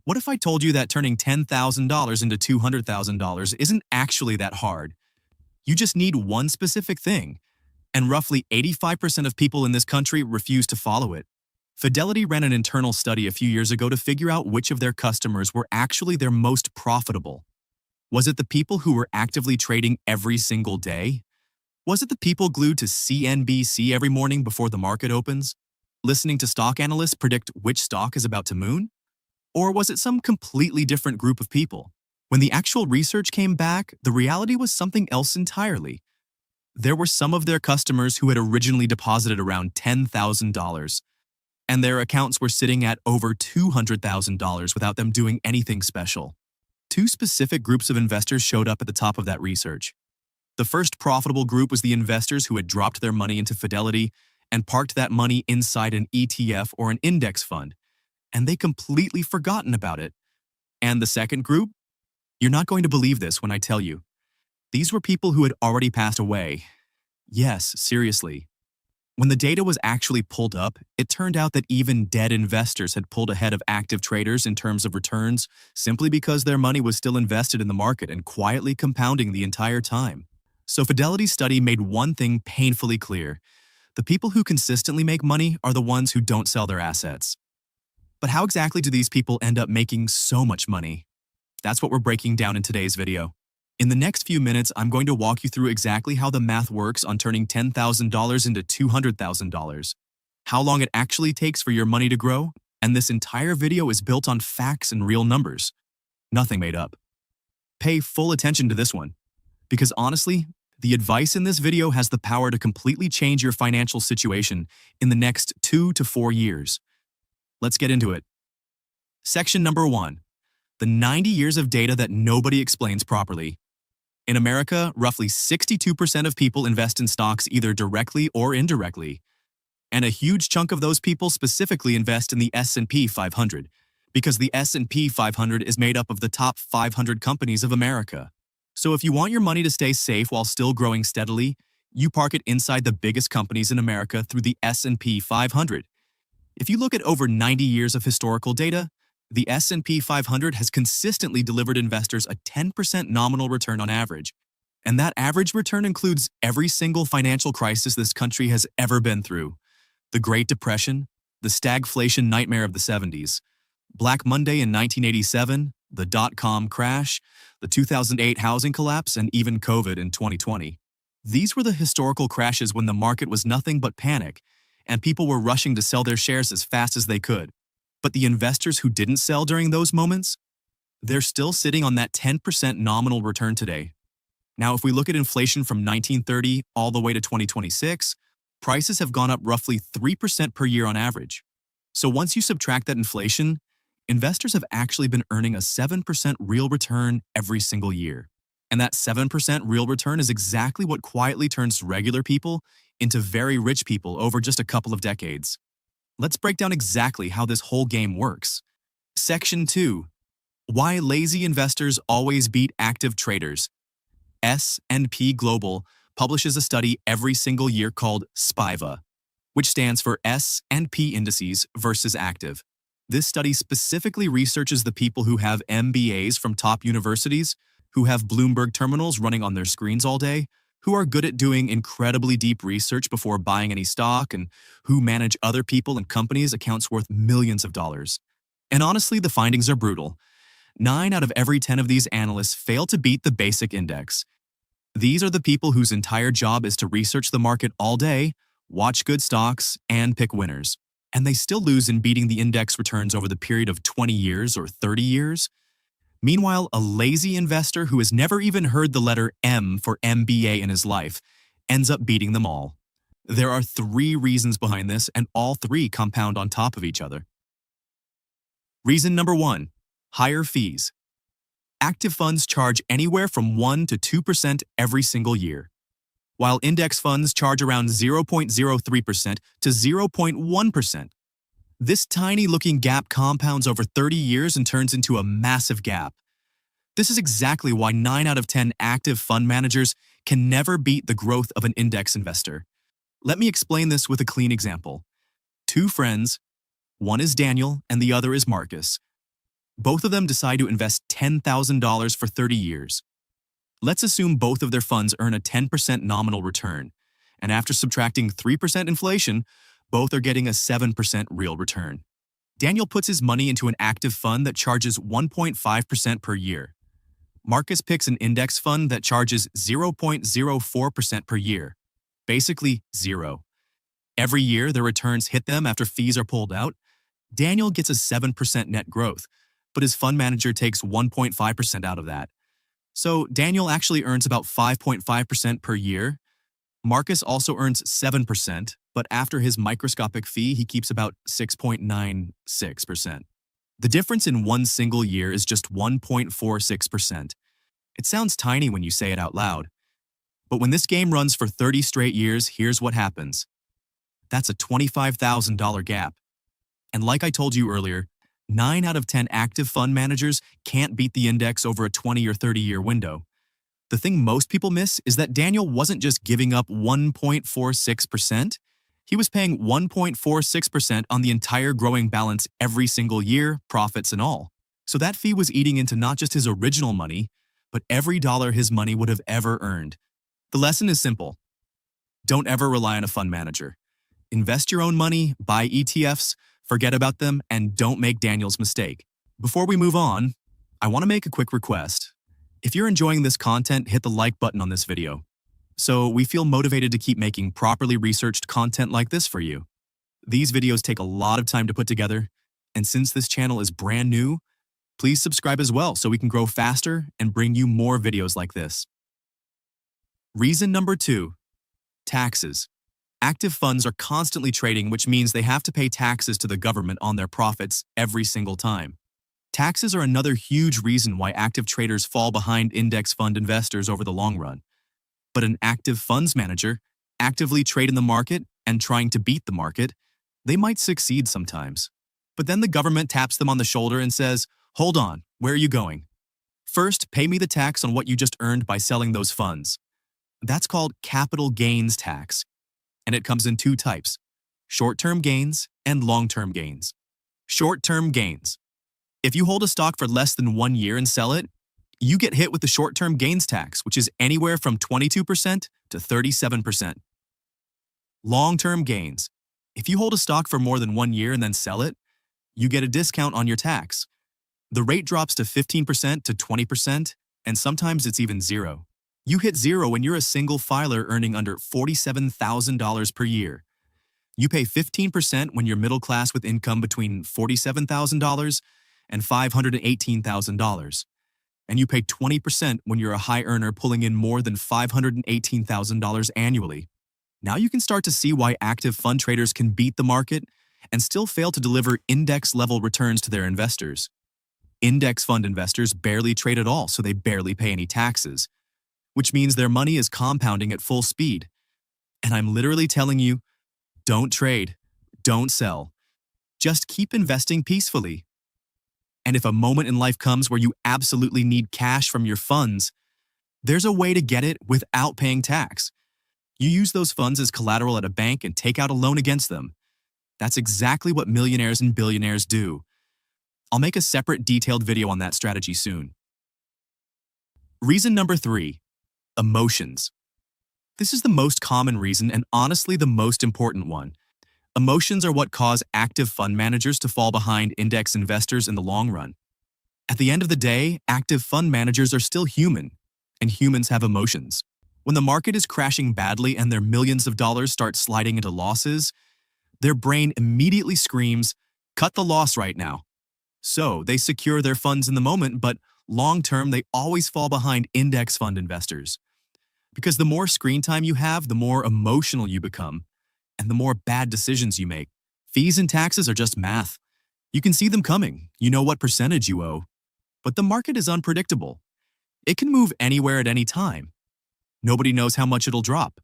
What if I told you that turning $10,000 into $200,000 isn't actually that hard? You just need one specific thing, and roughly 85% of people in this country refuse to follow it. Fidelity ran an internal study a few years ago to figure out which of their customers were actually their most profitable. Was it the people who were actively trading every single day? Was it the people glued to CNBC every morning before the market opens, listening to stock analysts predict which stock is about to moon? Or was it some completely different group of people? When the actual research came back, the reality was something else entirely. There were some of their customers who had originally deposited around $10,000, and their accounts were sitting at over $200,000 without them doing anything special. Two specific groups of investors showed up at the top of that research. The first profitable group was the investors who had dropped their money into Fidelity and parked that money inside an ETF or an index fund, and they completely forgotten about it. And the second group? You're not going to believe this when I tell you. These were people who had already passed away. Yes, seriously. When the data was actually pulled up, it turned out that even dead investors had pulled ahead of active traders in terms of returns simply because their money was still invested in the market and quietly compounding the entire time. So Fidelity's study made one thing painfully clear. The people who consistently make money are the ones who don't sell their assets. But how exactly do these people end up making so much money? That's what we're breaking down in today's video. In the next few minutes, I'm going to walk you through exactly how the math works on turning $10,000 into $200,000, how long it actually takes for your money to grow, and this entire video is built on facts and real numbers. Nothing made up. Pay full attention to this one, because honestly, the advice in this video has the power to completely change your financial situation in the next 2 to 4 years. Let's get into it. Section number 1. The 90 years of data that nobody explains properly. In America, roughly 62% of people invest in stocks either directly or indirectly. And a huge chunk of those people specifically invest in the S&P 500, because the S&P 500 is made up of the top 500 companies of America. So if you want your money to stay safe while still growing steadily, you park it inside the biggest companies in America through the S&P 500. If you look at over 90 years of historical data, the S&P 500 has consistently delivered investors a 10% nominal return on average. And that average return includes every single financial crisis this country has ever been through. The Great Depression, the stagflation nightmare of the 70s, Black Monday in 1987, the dot-com crash, the 2008 housing collapse, and even COVID in 2020. These were the historical crashes when the market was nothing but panic, and people were rushing to sell their shares as fast as they could. But the investors who didn't sell during those moments, they're still sitting on that 10% nominal return today. Now, if we look at inflation from 1930 all the way to 2026, prices have gone up roughly 3% per year on average. So once you subtract that inflation, investors have actually been earning a 7% real return every single year. And that 7% real return is exactly what quietly turns regular people into very rich people over just a couple of decades. Let's break down exactly how this whole game works. Section 2. Why lazy investors always beat active traders. S&P Global publishes a study every single year called SPIVA, which stands for S&P Indices versus Active. This study specifically researches the people who have MBAs from top universities, who have Bloomberg terminals running on their screens all day, who are good at doing incredibly deep research before buying any stock, and who manage other people and companies' accounts worth millions of dollars. And honestly, the findings are brutal. 9 out of every 10 of these analysts fail to beat the basic index. These are the people whose entire job is to research the market all day, watch good stocks, and pick winners. And they still lose in beating the index returns over the period of 20 years or 30 years. Meanwhile, a lazy investor who has never even heard the letter M for MBA in his life ends up beating them all. There are 3 reasons behind this, and all 3 compound on top of each other. Reason number 1, higher fees. Active funds charge anywhere from 1 to 2% every single year, while index funds charge around 0.03% to 0.1%. This tiny-looking gap compounds over 30 years and turns into a massive gap. This is exactly why 9 out of 10 active fund managers can never beat the growth of an index investor. Let me explain this with a clean example. 2 friends, one is Daniel and the other is Marcus. Both of them decide to invest $10,000 for 30 years. Let's assume both of their funds earn a 10% nominal return, and after subtracting 3% inflation, both are getting a 7% real return. Daniel puts his money into an active fund that charges 1.5% per year. Marcus picks an index fund that charges 0.04% per year, basically zero. Every year, their returns hit them after fees are pulled out. Daniel gets a 7% net growth, but his fund manager takes 1.5% out of that. So Daniel actually earns about 5.5% per year. Marcus also earns 7%, but after his microscopic fee, he keeps about 6.96%. The difference in one single year is just 1.46%. It sounds tiny when you say it out loud. But when this game runs for 30 straight years, here's what happens. That's a $25,000 gap. And like I told you earlier, 9 out of 10 active fund managers can't beat the index over a 20 or 30-year window. The thing most people miss is that Daniel wasn't just giving up 1.46%. He was paying 1.46% on the entire growing balance every single year, profits and all. So that fee was eating into not just his original money, but every dollar his money would have ever earned. The lesson is simple. Don't ever rely on a fund manager. Invest your own money, buy ETFs, forget about them, and don't make Daniel's mistake. Before we move on, I want to make a quick request. If you're enjoying this content, hit the like button on this video, so we feel motivated to keep making properly researched content like this for you. These videos take a lot of time to put together, and since this channel is brand new, please subscribe as well so we can grow faster and bring you more videos like this. Reason number 2, taxes. Active funds are constantly trading, which means they have to pay taxes to the government on their profits every single time. Taxes are another huge reason why active traders fall behind index fund investors over the long run. But an active funds manager, actively trade in the market and trying to beat the market, they might succeed sometimes. But then the government taps them on the shoulder and says, "Hold on, where are you going? First, pay me the tax on what you just earned by selling those funds." That's called capital gains tax. And it comes in 2 types, short-term gains and long-term gains. Short-term gains. If you hold a stock for less than 1 year and sell it, you get hit with the short-term gains tax, which is anywhere from 22% to 37%. Long-term gains. If you hold a stock for more than 1 year and then sell it, you get a discount on your tax. The rate drops to 15% to 20%, and sometimes it's even 0. You hit 0 when you're a single filer earning under $47,000 per year. You pay 15% when you're middle class with income between $47,000 and $518,000. And you pay 20% when you're a high earner pulling in more than $518,000 annually. Now you can start to see why active fund traders can beat the market and still fail to deliver index-level returns to their investors. Index fund investors barely trade at all, so they barely pay any taxes, which means their money is compounding at full speed. And I'm literally telling you, don't trade, don't sell. Just keep investing peacefully. And if a moment in life comes where you absolutely need cash from your funds, there's a way to get it without paying tax. You use those funds as collateral at a bank and take out a loan against them. That's exactly what millionaires and billionaires do. I'll make a separate detailed video on that strategy soon. Reason number 3, emotions. This is the most common reason and honestly the most important one. Emotions are what cause active fund managers to fall behind index investors in the long run. At the end of the day, active fund managers are still human, and humans have emotions. When the market is crashing badly and their millions of dollars start sliding into losses, their brain immediately screams, "Cut the loss right now." So they secure their funds in the moment, but long-term they always fall behind index fund investors. Because the more screen time you have, the more emotional you become, and the more bad decisions you make. Fees and taxes are just math. You can see them coming. You know what percentage you owe. But the market is unpredictable. It can move anywhere at any time. Nobody knows how much it'll drop.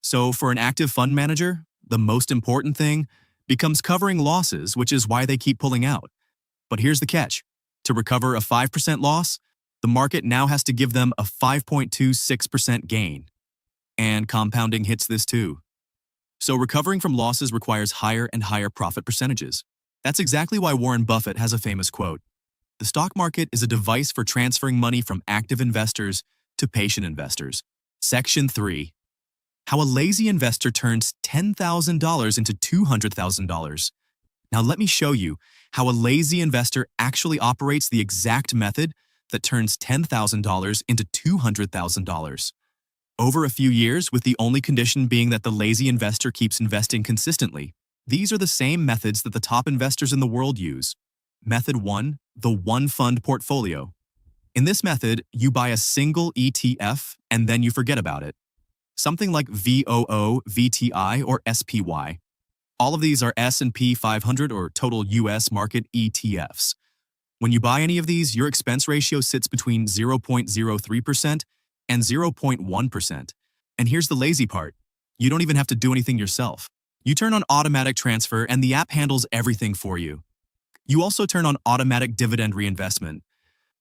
So for an active fund manager, the most important thing becomes covering losses, which is why they keep pulling out. But here's the catch. To recover a 5% loss, the market now has to give them a 5.26% gain. And compounding hits this too. So recovering from losses requires higher and higher profit percentages. That's exactly why Warren Buffett has a famous quote. The stock market is a device for transferring money from active investors to patient investors. Section 3. How a lazy investor turns $10,000 into $200,000. Now let me show you how a lazy investor actually operates the exact method that turns $10,000 into $200,000. Over a few years, with the only condition being that the lazy investor keeps investing consistently. These are the same methods that the top investors in the world use. Method 1, the one-fund portfolio. In this method, you buy a single ETF and then you forget about it. Something like VOO, VTI, or SPY. All of these are S&P 500 or total US market ETFs. When you buy any of these, your expense ratio sits between 0.03% and 0.1%. And here's the lazy part. You don't even have to do anything yourself. You turn on automatic transfer and the app handles everything for you. You also turn on automatic dividend reinvestment.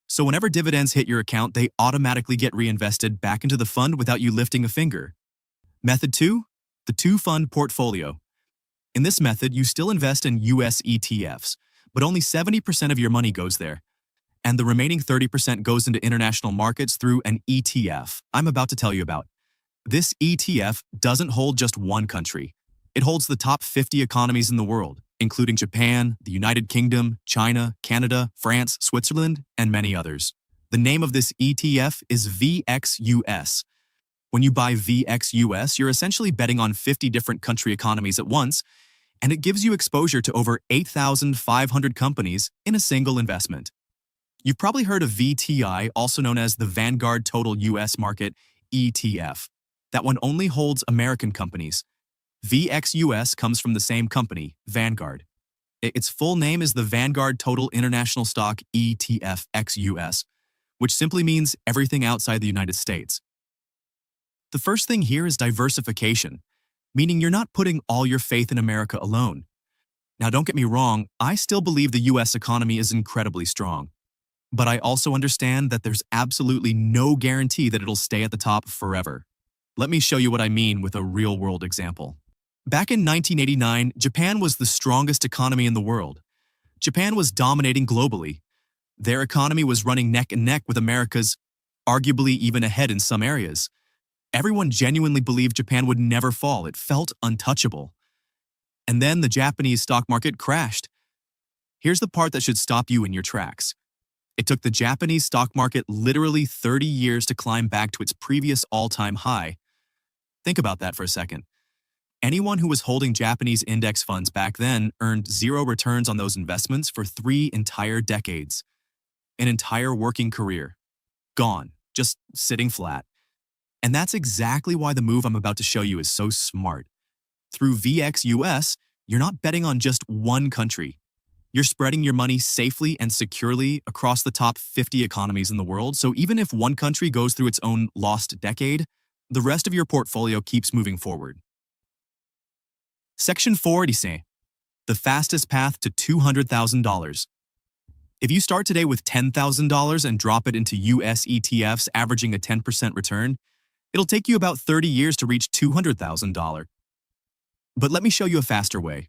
So whenever dividends hit your account, they automatically get reinvested back into the fund without you lifting a finger. Method 2, the two-fund portfolio. In this method, you still invest in US ETFs, but only 70% of your money goes there. And the remaining 30% goes into international markets through an ETF I'm about to tell you about. This ETF doesn't hold just one country. It holds the top 50 economies in the world, including Japan, the United Kingdom, China, Canada, France, Switzerland, and many others. The name of this ETF is VXUS. When you buy VXUS, you're essentially betting on 50 different country economies at once, and it gives you exposure to over 8,500 companies in a single investment. You've probably heard of VTI, also known as the Vanguard Total US Market ETF. That one only holds American companies. VXUS comes from the same company, Vanguard. Its full name is the Vanguard Total International Stock ETF XUS, which simply means everything outside the United States. The first thing here is diversification, meaning you're not putting all your faith in America alone. Now, don't get me wrong, I still believe the US economy is incredibly strong. But I also understand that there's absolutely no guarantee that it'll stay at the top forever. Let me show you what I mean with a real-world example. Back in 1989, Japan was the strongest economy in the world. Japan was dominating globally. Their economy was running neck and neck with America's, arguably even ahead in some areas. Everyone genuinely believed Japan would never fall. It felt untouchable. And then the Japanese stock market crashed. Here's the part that should stop you in your tracks. It took the Japanese stock market literally 30 years to climb back to its previous all-time high. Think about that for a second. Anyone who was holding Japanese index funds back then earned zero returns on those investments for 3 entire decades. An entire working career. Gone. Just sitting flat. And that's exactly why the move I'm about to show you is so smart. Through VXUS, you're not betting on just one country. You're spreading your money safely and securely across the top 50 economies in the world, so even if one country goes through its own lost decade, the rest of your portfolio keeps moving forward. Section 4, the fastest path to $200,000. If you start today with $10,000 and drop it into US ETFs averaging a 10% return, it'll take you about 30 years to reach $200,000. But let me show you a faster way.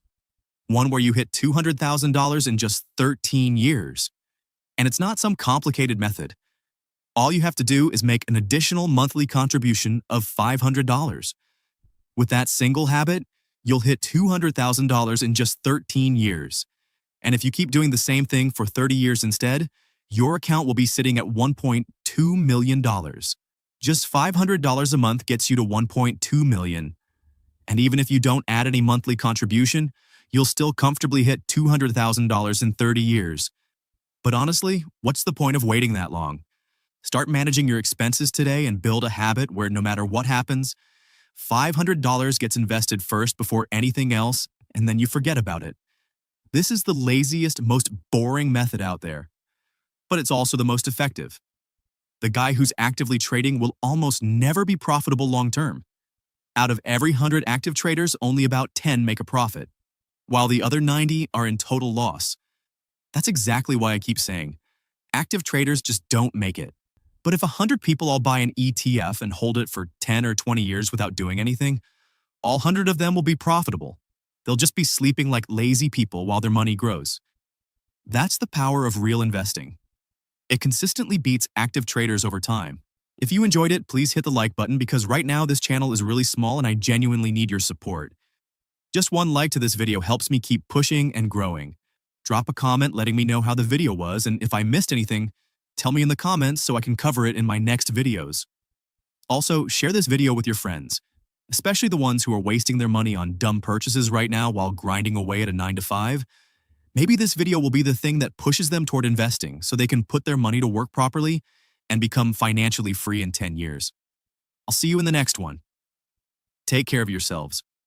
One where you hit $200,000 in just 13 years. And it's not some complicated method. All you have to do is make an additional monthly contribution of $500. With that single habit, you'll hit $200,000 in just 13 years. And if you keep doing the same thing for 30 years instead, your account will be sitting at $1.2 million. Just $500 a month gets you to $1.2 million. And even if you don't add any monthly contribution, you'll still comfortably hit $200,000 in 30 years. But honestly, what's the point of waiting that long? Start managing your expenses today and build a habit where no matter what happens, $500 gets invested first before anything else, and then you forget about it. This is the laziest, most boring method out there. But it's also the most effective. The guy who's actively trading will almost never be profitable long-term. Out of every 100 active traders, only about 10 make a profit, while the other 90 are in total loss. That's exactly why I keep saying, active traders just don't make it. But if 100 people all buy an ETF and hold it for 10 or 20 years without doing anything, all 100 of them will be profitable. They'll just be sleeping like lazy people while their money grows. That's the power of real investing. It consistently beats active traders over time. If you enjoyed it, please hit the like button because right now this channel is really small and I genuinely need your support. Just one like to this video helps me keep pushing and growing. Drop a comment letting me know how the video was, and if I missed anything, tell me in the comments so I can cover it in my next videos. Also, share this video with your friends, especially the ones who are wasting their money on dumb purchases right now while grinding away at a 9 to 5. Maybe this video will be the thing that pushes them toward investing so they can put their money to work properly and become financially free in 10 years. I'll see you in the next one. Take care of yourselves.